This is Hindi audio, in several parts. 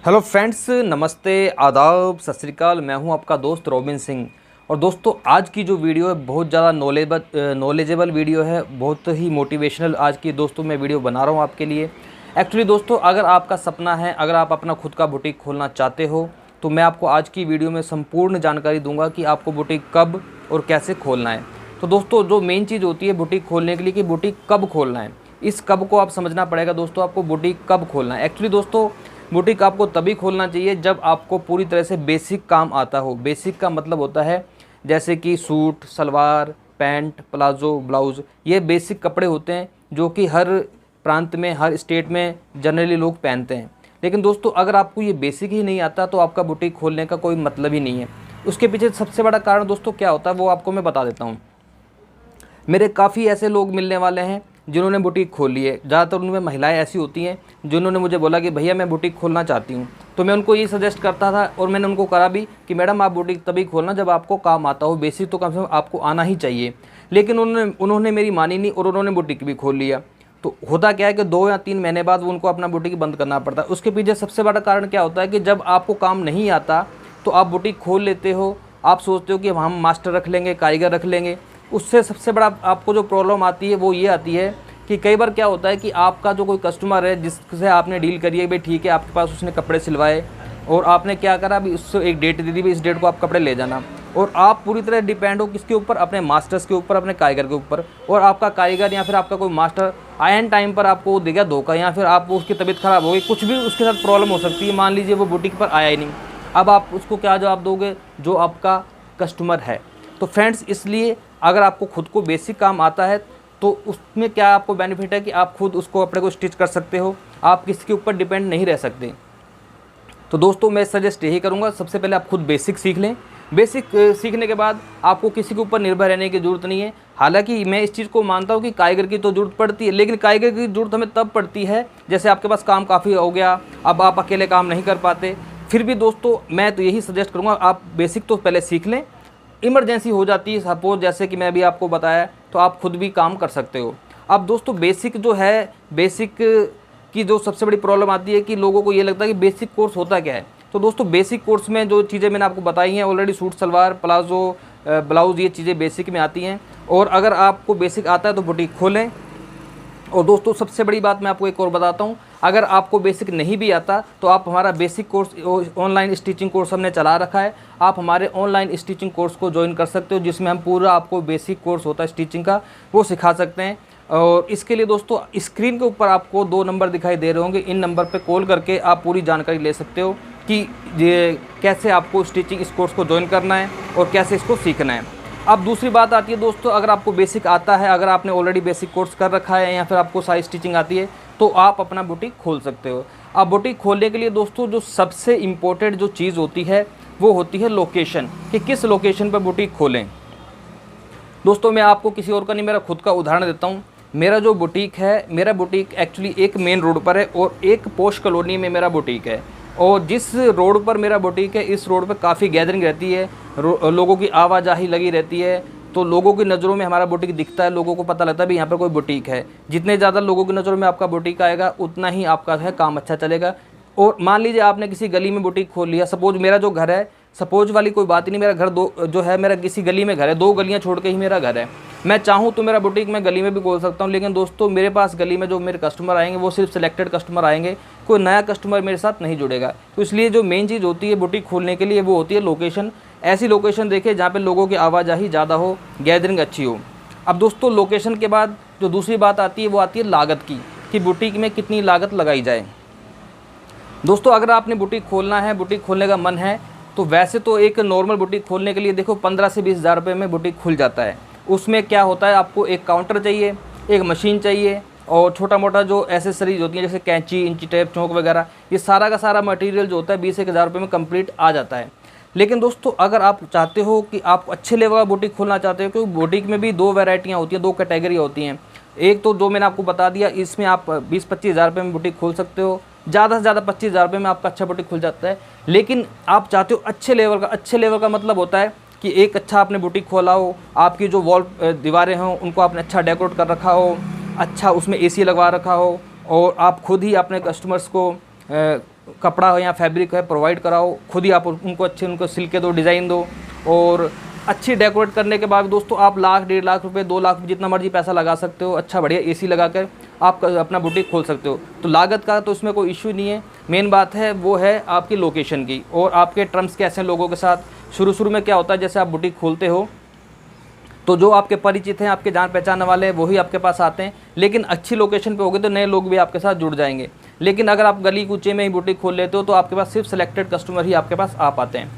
हेलो फ्रेंड्स, नमस्ते, आदाब, सत श्री अकाल। मैं हूं आपका दोस्त रॉबिन सिंह। और दोस्तों, आज की जो वीडियो है बहुत ज़्यादा नॉलेजेबल वीडियो है, बहुत ही मोटिवेशनल आज की दोस्तों मैं वीडियो बना रहा हूं आपके लिए। एक्चुअली दोस्तों, अगर आपका सपना है, अगर आप अपना खुद का बुटीक खोलना चाहते हो, तो मैं आपको आज की वीडियो में संपूर्ण जानकारी दूंगा कि आपको बुटीक कब और कैसे खोलना है। तो दोस्तों, जो मेन चीज़ होती है बुटीक खोलने के लिए कि बुटीक कब खोलना है, इस कब को आप समझना पड़ेगा। दोस्तों, आपको बुटीक कब खोलना है। एक्चुअली दोस्तों, बुटीक आपको तभी खोलना चाहिए जब आपको पूरी तरह से बेसिक काम आता हो। बेसिक का मतलब होता है जैसे कि suit, salwar, pant, palazzo, blouse, ये बेसिक कपड़े होते हैं जो कि हर प्रांत में, हर स्टेट में जनरली लोग पहनते हैं। लेकिन दोस्तों, अगर आपको ये बेसिक ही नहीं आता तो आपका बुटीक खोलने का कोई मतलब ही नहीं है। उसके पीछे सबसे बड़ा कारण दोस्तों क्या होता है वो आपको मैं बता देता हूँ। मेरे काफ़ी ऐसे लोग मिलने वाले हैं जिन्होंने बुटीक खोली है। ज़्यादातर उनमें महिलाएं ऐसी होती हैं जिन्होंने मुझे बोला कि भैया मैं बुटीक खोलना चाहती हूँ। तो मैं उनको ये सजेस्ट करता था और मैंने उनको करा भी कि मैडम आप बुटीक तभी खोलना जब आपको काम आता हो। बेसिक तो कम से कम आपको आना ही चाहिए। लेकिन उन्होंने मेरी मानी नहीं और उन्होंने बुटीक भी खोल लिया। तो होता क्या है कि 2 या 3 महीने बाद वो उनको अपना बुटीक बंद करना पड़ता है। उसके पीछे सबसे बड़ा कारण क्या होता है कि जब आपको काम नहीं आता तो आप बुटीक खोल लेते हो। आप सोचते हो कि हम मास्टर रख लेंगे, कारीगर रख लेंगे। उससे सबसे बड़ा आपको जो प्रॉब्लम आती है वो ये आती है कि कई बार क्या होता है कि आपका जो कोई कस्टमर है जिससे आपने डील करी है, भाई ठीक है, आपके पास उसने कपड़े सिलवाए और आपने क्या करा, अभी उससे एक डेट दे दी, भाई इस डेट को आप कपड़े ले जाना। और आप पूरी तरह डिपेंड हो किसके ऊपर, अपने मास्टर्स के ऊपर, अपने कारीगर के ऊपर। और आपका कारीगर या फिर आपका कोई मास्टर आयन टाइम पर आपको दे गया धोखा, या फिर आप उसकी तबीयत ख़राब हो गई, कुछ भी उसके साथ प्रॉब्लम हो सकती है। मान लीजिए वो बुटीक पर आया ही नहीं, अब आप उसको क्या जवाब दोगे जो आपका कस्टमर है। तो फ्रेंड्स, इसलिए अगर आपको खुद को बेसिक काम आता है तो उसमें क्या आपको बेनिफिट है कि आप खुद उसको अपने को स्टिच कर सकते हो, आप किसी के ऊपर डिपेंड नहीं रह सकते। तो दोस्तों, मैं सजेस्ट यही करूँगा, सबसे पहले आप खुद बेसिक सीख लें। बेसिक सीखने के बाद आपको किसी के ऊपर निर्भर रहने की ज़रूरत नहीं है। हालांकि मैं इस चीज़ को मानता हूँ कि कारीगर की तो ज़रूरत पड़ती है, लेकिन कारीगर की ज़रूरत हमें तब पड़ती है जैसे आपके पास काम काफ़ी हो गया, अब आप अकेले काम नहीं कर पाते। फिर भी दोस्तों, मैं तो यही सजेस्ट करूँगा, आप बेसिक तो पहले सीख लें। इमरजेंसी हो जाती है, सपोज जैसे कि मैं अभी आपको बताया, तो आप खुद भी काम कर सकते हो। अब दोस्तों, बेसिक जो है, बेसिक की जो सबसे बड़ी प्रॉब्लम आती है कि लोगों को ये लगता है कि बेसिक कोर्स होता क्या है। तो दोस्तों, बेसिक कोर्स में जो चीज़ें मैंने आपको बताई हैं already, suit, salwar, palazzo, blouse, ये चीज़ें बेसिक में आती हैं। और अगर आपको बेसिक आता है तो बुटीक खोलें। और दोस्तों, सबसे बड़ी बात मैं आपको एक और बताता हूँ, अगर आपको बेसिक नहीं भी आता तो आप हमारा basic course, online stitching course हमने चला रखा है। आप हमारे ऑनलाइन स्टिचिंग कोर्स को ज्वाइन कर सकते हो, जिसमें हम पूरा आपको बेसिक कोर्स होता है स्टिचिंग का, वो सिखा सकते हैं। और इसके लिए दोस्तों, स्क्रीन के ऊपर आपको 2 नंबर दिखाई दे रहे होंगे, इन नंबर पर कॉल करके आप पूरी जानकारी ले सकते हो कि ये कैसे आपको स्टिचिंग इस कोर्स को ज्वाइन करना है और कैसे इसको सीखना है। अब दूसरी बात आती है दोस्तों, अगर आपको बेसिक आता है, अगर आपने ऑलरेडी बेसिक कोर्स कर रखा है या फिर आपको सारी स्टिचिंग आती है, तो आप अपना बुटीक खोल सकते हो। अब बुटीक खोलने के लिए दोस्तों जो सबसे इम्पोर्टेंट जो चीज़ होती है वो होती है लोकेशन, कि किस लोकेशन पर बुटीक खोलें। दोस्तों, मैं आपको किसी और का नहीं, मेरा खुद का उदाहरण देता हूँ। मेरा जो बुटीक है, मेरा बुटीक एक्चुअली एक मेन रोड पर है और एक पोश कॉलोनी में मेरा बुटीक है। और जिस रोड पर मेरा बुटीक है, इस रोड पर काफ़ी गैदरिंग रहती है, लोगों की आवाजाही लगी रहती है। तो लोगों की नज़रों में हमारा बुटीक दिखता है, लोगों को पता लगता है भी यहाँ पर कोई बुटीक है। जितने ज़्यादा लोगों की नज़रों में आपका बुटीक आएगा, उतना ही आपका है काम अच्छा चलेगा। और मान लीजिए आपने किसी गली में बुटीक खोल लिया, सपोज मेरा जो घर है, सपोज वाली कोई बात ही नहीं, मेरा घर जो है मेरा किसी गली में घर है, 2 गलियाँ छोड़ के ही मेरा घर है। मैं चाहूँ तो मेरा बुटीक मैं गली में भी खोल सकता हूँ। लेकिन दोस्तों, मेरे पास गली में जो मेरे कस्टमर आएंगे वो सिर्फ सिलेक्टेड कस्टमर आएंगे, कोई नया कस्टमर मेरे साथ नहीं जुड़ेगा। तो इसलिए जो मेन चीज़ होती है बुटीक खोलने के लिए वो होती है लोकेशन। ऐसी लोकेशन देखें जहाँ पे लोगों की आवाजाही ज़्यादा हो, गैदरिंग अच्छी हो। अब दोस्तों, लोकेशन के बाद जो दूसरी बात आती है वो आती है लागत की, कि बुटीक में कितनी लागत लगाई जाए। दोस्तों, अगर आपने बुटीक खोलना है, बुटीक खोलने का मन है, तो वैसे तो एक नॉर्मल बुटीक खोलने के लिए देखो 15 से 20 हज़ार रुपये में बुटीक खुल जाता है। उसमें क्या होता है, आपको एक काउंटर चाहिए, एक मशीन चाहिए और छोटा मोटा जो एसेसरीज होती हैं जैसे कैंची, इंची टेप, चौक वगैरह, ये सारा का सारा मटेरियल जो होता है 20-1 हज़ार रुपये में कंप्लीट आ जाता है। लेकिन दोस्तों, अगर आप चाहते हो कि आप अच्छे लेवल का बुटीक खोलना चाहते हो, क्योंकि बुटीक में भी 2 वैरायटियाँ होती हैं, 2 कैटेगरी होती हैं। एक तो जो मैंने आपको बता दिया, इसमें आप 20-25 हज़ार रुपये में बुटीक खोल सकते हो, ज़्यादा से ज़्यादा 25 हज़ार रुपये में आपका अच्छा बुटीक खुल जाता है। लेकिन आप चाहते हो अच्छे लेवल का मतलब होता है कि एक अच्छा आपने बुटीक खोला हो, आपकी जो वॉल दीवारें हों उनको आपने अच्छा डेकोरेट कर रखा हो, अच्छा उसमें एसी लगवा रखा हो और आप खुद ही अपने कस्टमर्स को कपड़ा हो या फैब्रिक है प्रोवाइड कराओ, खुद ही आप उनको अच्छे उनको सिल के दो, डिज़ाइन दो, और अच्छी डेकोरेट करने के बाद दोस्तों आप लाख, 1.5 लाख रुपए, 2 लाख जितना मर्जी पैसा लगा सकते हो। अच्छा बढ़िया एसी लगा कर आप अपना बुटीक खोल सकते हो। तो लागत का तो इसमें कोई इश्यू नहीं है, मेन बात है वो है आपकी लोकेशन की और आपके टर्म्स कैसे हैं लोगों के साथ। शुरू में क्या होता है, जैसे आप बुटीक खोलते हो तो जो आपके परिचित हैं, आपके जान पहचान वाले हैं, वही आपके पास आते हैं, लेकिन अच्छी लोकेशन पे होगे तो नए लोग भी आपके साथ जुड़ जाएंगे। लेकिन अगर आप गली कूचे में ही बुटीक खोल लेते हो तो आपके पास सिर्फ सेलेक्टेड कस्टमर ही आपके पास आ पाते हैं।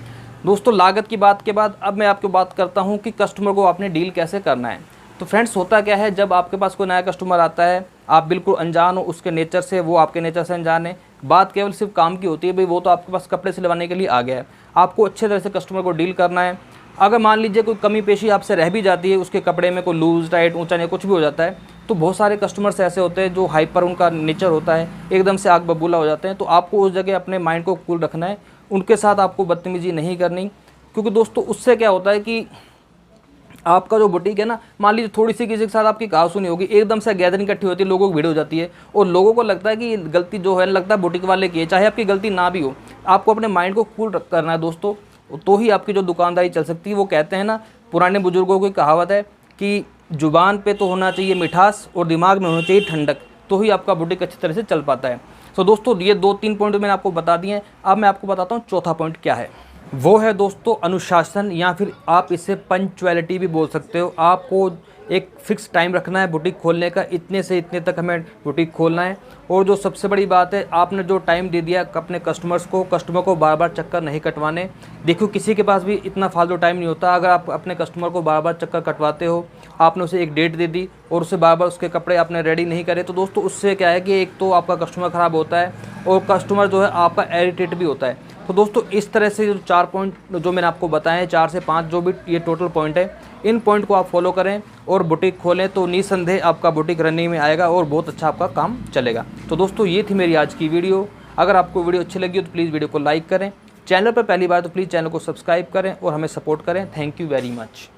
दोस्तों लागत की बात के बाद अब मैं आपको बात करता हूँ कि कस्टमर को आपने डील कैसे करना है। तो फ्रेंड्स होता क्या है, जब आपके पास कोई नया कस्टमर आता है, आप बिल्कुल अनजान हो उसके नेचर से, वो आपके नेचर से अनजान है, बात केवल सिर्फ काम की होती है, भाई वो तो आपके पास कपड़े सिलवाने के लिए आ गया है। आपको अच्छे तरह से कस्टमर को डील करना है। अगर मान लीजिए कोई कमी पेशी आपसे रह भी जाती है, उसके कपड़े में कोई लूज टाइट ऊंचा या कुछ भी हो जाता है, तो बहुत सारे कस्टमर्स ऐसे होते हैं जो हाइपर उनका नेचर होता है, एकदम से आग बबूला हो जाते हैं। तो आपको उस जगह अपने माइंड को कूल रखना है, उनके साथ आपको बदतमीजी नहीं करनी, क्योंकि दोस्तों उससे क्या होता है कि आपका जो बुटीक है ना, मान लीजिए थोड़ी सी किसी के साथ आपकी कहाव सुनी होगी, एकदम से गैदरिंग इकट्ठी होती है, लोगों को भीड़ हो जाती है और लोगों को लगता है कि गलती जो है लगता है बुटीक वाले की है, चाहे आपकी गलती ना भी हो। आपको अपने माइंड को कूल करना है दोस्तों, तो ही आपकी जो दुकानदारी चल सकती है। वो कहते हैं ना, पुराने बुजुर्गों की कहावत है कि जुबान पे तो होना चाहिए मिठास और दिमाग में होना चाहिए ठंडक, तो ही आपका बुटीक अच्छी तरह से चल पाता है। तो दोस्तों ये 2-3 पॉइंट मैंने आपको बता दिए हैं। अब मैं आपको बताता हूँ चौथा पॉइंट क्या है। वो है दोस्तों अनुशासन, या फिर आप इसे पंक्चुअलिटी भी बोल सकते हो। आपको एक फिक्स टाइम रखना है बुटीक खोलने का, इतने से इतने तक हमें बुटीक खोलना है। और जो सबसे बड़ी बात है, आपने जो टाइम दे दिया अपने कस्टमर को बार बार चक्कर नहीं कटवाने। देखो किसी के पास भी इतना फालतू टाइम नहीं होता। अगर आप अपने कस्टमर को बार बार चक्कर कटवाते हो, आपने उसे एक डेट दे दी और उसे बार बार उसके कपड़े आपने रेडी नहीं करे, तो दोस्तों उससे क्या है कि एक तो आपका कस्टमर ख़राब होता है और कस्टमर जो है आपका इरिटेट भी होता है। तो दोस्तों इस तरह से जो 4 पॉइंट जो मैंने आपको बताए हैं, 4 से 5 जो भी ये टोटल पॉइंट है, इन पॉइंट को आप फॉलो करें और बुटीक खोलें तो निसंदेह आपका बुटीक रनिंग में आएगा और बहुत अच्छा आपका काम चलेगा। तो दोस्तों ये थी मेरी आज की वीडियो। अगर आपको वीडियो अच्छी लगी हो तो प्लीज़ वीडियो को लाइक करें, चैनल पर पहली बार तो प्लीज़ चैनल को सब्सक्राइब करें और हमें सपोर्ट करें। Thank you very much.